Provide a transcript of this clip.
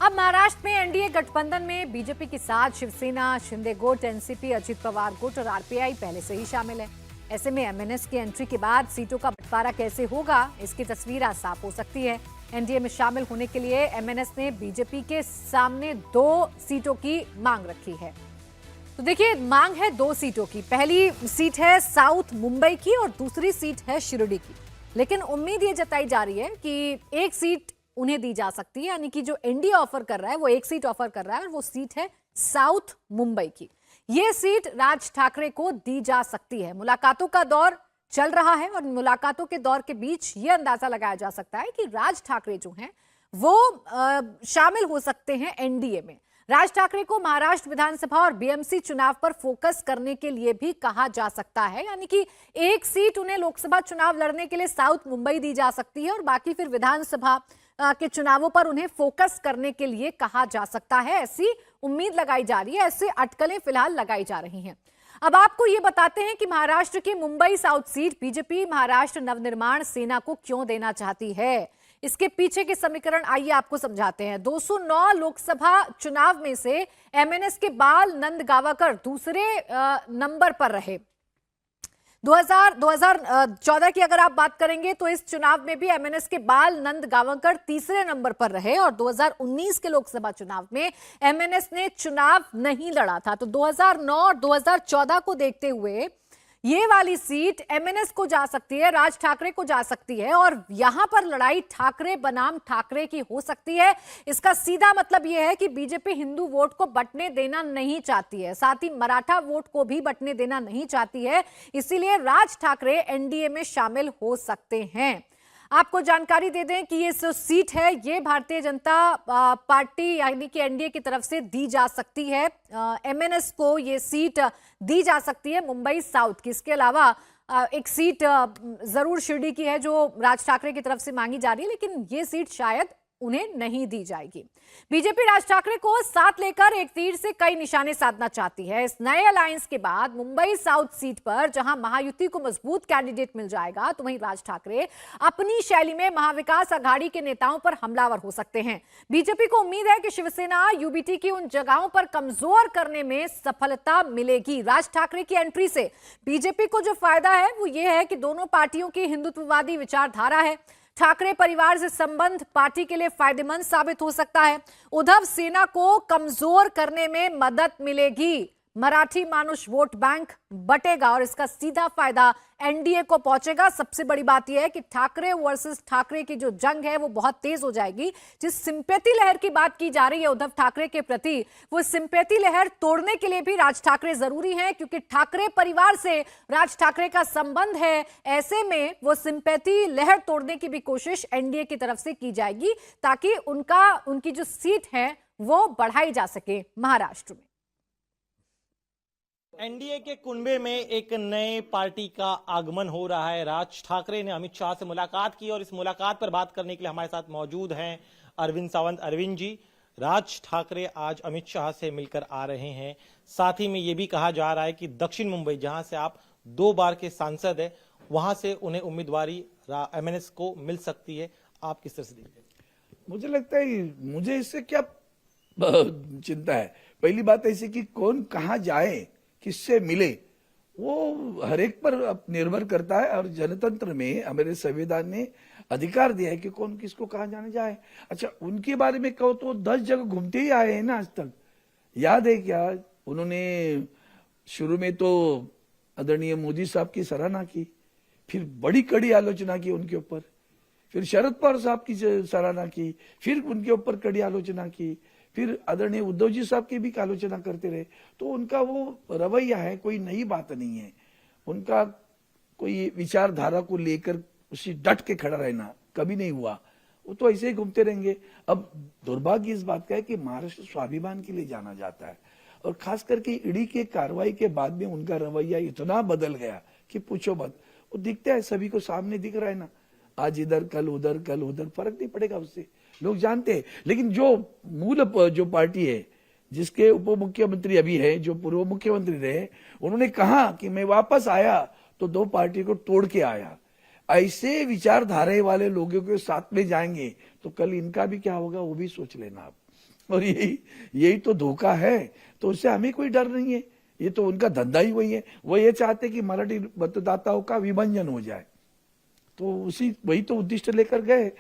अब महाराष्ट्र में एनडीए गठबंधन में बीजेपी के साथ शिवसेना, शिंदे गुट, एनसीपी, अजित पवार गुट और आरपीआई पहले से ही शामिल है। ऐसे में एमएनएस की एंट्री के बाद सीटों का बंटवारा कैसे होगा, इसकी तस्वीर आज साफ हो सकती है। एनडीए में शामिल होने के लिए एमएनएस ने बीजेपी के सामने 2 सीटों की मांग रखी है। तो देखिए, मांग है 2 सीटों की। पहली सीट है साउथ मुंबई की और दूसरी सीट है शिरडी की। लेकिन उम्मीद ये जताई जा रही है कि एक सीट उन्हें दी जा सकती है, यानी कि जो एनडीए ऑफर कर रहा है वो एक सीट ऑफर कर रहा है और वो सीट है साउथ मुंबई की। ये सीट राज ठाकरे को दी जा सकती है। मुलाकातों का दौर चल रहा है और मुलाकातों के दौर के बीच ये अंदाजा लगाया जा सकता है कि राज ठाकरे जो हैं वो शामिल हो सकते हैं एनडीए में। राज ठाकरे को महाराष्ट्र विधानसभा और बीएमसी चुनाव पर फोकस करने के लिए भी कहा जा सकता है, यानी कि एक सीट उन्हें लोकसभा चुनाव लड़ने के लिए साउथ मुंबई दी जा सकती है और बाकी फिर विधानसभा के चुनावों पर उन्हें फोकस करने के लिए कहा जा सकता है। ऐसी उम्मीद लगाई जा रही है, ऐसे अटकलें फिलहाल लगाई जा रही हैं। अब आपको ये बताते हैं कि महाराष्ट्र की Mumbai south seat BJP Maharashtra Navnirman सेना को क्यों देना चाहती है। इसके पीछे के समीकरण आइए आपको समझाते हैं। 209 लोकसभा चुनाव में से एमएनएस के बाल नंद गावकर दूसरे नंबर पर रहे। 2014 की अगर आप बात करेंगे तो इस चुनाव में भी एमएनएस के बाल नंद गावकर तीसरे नंबर पर रहे और 2019 के लोकसभा चुनाव में एमएनएस ने चुनाव नहीं लड़ा था। तो 2009 और 2014 को देखते हुए ये वाली सीट एमएनएस को जा सकती है, राज ठाकरे को जा सकती है और यहां पर लड़ाई ठाकरे बनाम ठाकरे की हो सकती है। इसका सीधा मतलब यह है कि बीजेपी हिंदू वोट को बंटने देना नहीं चाहती है, साथ ही मराठा वोट को भी बंटने देना नहीं चाहती है। इसीलिए राज ठाकरे एनडीए में शामिल हो सकते हैं। आपको जानकारी दे दें कि ये जो सीट है ये भारतीय जनता पार्टी यानी कि एनडीए की तरफ से दी जा सकती है। एमएनएस को ये सीट दी जा सकती है मुंबई साउथ की। इसके अलावा एक सीट जरूर शिरडी की है जो राज ठाकरे की तरफ से मांगी जा रही है, लेकिन ये सीट शायद उन्हें नहीं दी जाएगी। बीजेपी राज ठाकरे को साथ लेकर एक तीर से कई निशाने साधना चाहती है। इस नए अलायंस के बाद मुंबई साउथ सीट पर जहां महायुति को मजबूत कैंडिडेट मिल जाएगा, तो वहीं राज ठाकरे अपनी शैली में महाविकास आघाड़ी के नेताओं पर हमलावर हो सकते हैं। बीजेपी को उम्मीद है कि शिवसेना यूबीटी की उन जगहों पर कमजोर करने में सफलता मिलेगी। राज ठाकरे की एंट्री से बीजेपी को जो फायदा है वो ये है कि दोनों पार्टियों की हिंदुत्ववादी विचारधारा है। ठाकरे परिवार से संबंध पार्टी के लिए फायदेमंद साबित हो सकता है। उद्धव सेना को कमजोर करने में मदद मिलेगी। मराठी मानुष वोट बैंक बटेगा और इसका सीधा फायदा एनडीए को पहुंचेगा। सबसे बड़ी बात यह है कि ठाकरे वर्सेस ठाकरे की जो जंग है वो बहुत तेज हो जाएगी। जिस सिंपैथी लहर की बात की जा रही है उद्धव ठाकरे के प्रति, वो सिंपैथी लहर तोड़ने के लिए भी राज ठाकरे जरूरी हैं, क्योंकि ठाकरे परिवार से राज ठाकरे का संबंध है। ऐसे में वो सिंपैथी लहर तोड़ने की भी कोशिश एनडीए की तरफ से की जाएगी ताकि उनकी जो सीट है वो बढ़ाई जा सके महाराष्ट्र में। एनडीए के कुनबे में एक नए पार्टी का आगमन हो रहा है। राज ठाकरे ने अमित शाह से मुलाकात की और इस मुलाकात पर बात करने के लिए हमारे साथ मौजूद हैं अरविंद सावंत। अरविंद जी, राज ठाकरे आज अमित शाह से मिलकर आ रहे हैं। साथ ही में ये भी कहा जा रहा है कि दक्षिण मुंबई, जहां से आप 2 बार के सांसद हैं, वहां से उन्हें उम्मीदवारी एमएनएस को मिल सकती है। आप किस तरह से देखते हैं? मुझे लगता है, मुझे इससे क्या चिंता है। पहली बात ऐसी कि कौन कहां जाए, किससे मिले, वो हर एक पर निर्भर करता है और जनतंत्र में हमारे संविधान ने अधिकार दिया है कि कौन किसको कहां जाने जाए। अच्छा, उनके बारे में कहो तो 10 जगह घूमते ही आए हैं ना आज तक। याद है क्या, उन्होंने शुरू में तो आदरणीय मोदी साहब की सराहना की, फिर बड़ी कड़ी आलोचना की उनके ऊपर, फिर शरद पवार साहब की सराहना की, फिर उनके ऊपर कड़ी आलोचना की, फिर आदरणीय उद्धव जी साहब की भी आलोचना करते रहे। तो उनका वो रवैया है, कोई नई बात नहीं है। उनका कोई विचारधारा को लेकर उसी डट के खड़ा रहना कभी नहीं हुआ। वो तो ऐसे ही घूमते रहेंगे। अब दुर्भाग्य इस बात का है कि महाराष्ट्र स्वाभिमान के लिए जाना जाता है और खास करके ईडी के कार्रवाई के बाद में उनका रवैया इतना बदल गया कि पूछो मत। वो दिखता है, सभी को सामने दिख रहा है ना, आज इधर कल उधर, कल उधर, फर्क नहीं पड़ेगा उससे, लोग जानते हैं। लेकिन जो मूल जो पार्टी है, जिसके उप मुख्यमंत्री अभी है, जो पूर्व मुख्यमंत्री रहे, उन्होंने कहा कि मैं वापस आया तो 2 पार्टी को तोड़ के आया। ऐसे विचारधारा वाले लोगों के साथ में जाएंगे तो तो कल इनका भी क्या होगा वो भी सोच लेना आप। और यही तो धोखा है, तो उससे हमें कोई डर नहीं है। ये तो उनका धंधा ही वही है। वो ये चाहते कि मराठी मतदाताओं का विभंजन हो जाए, तो वही तो उद्दिष्ट लेकर गए।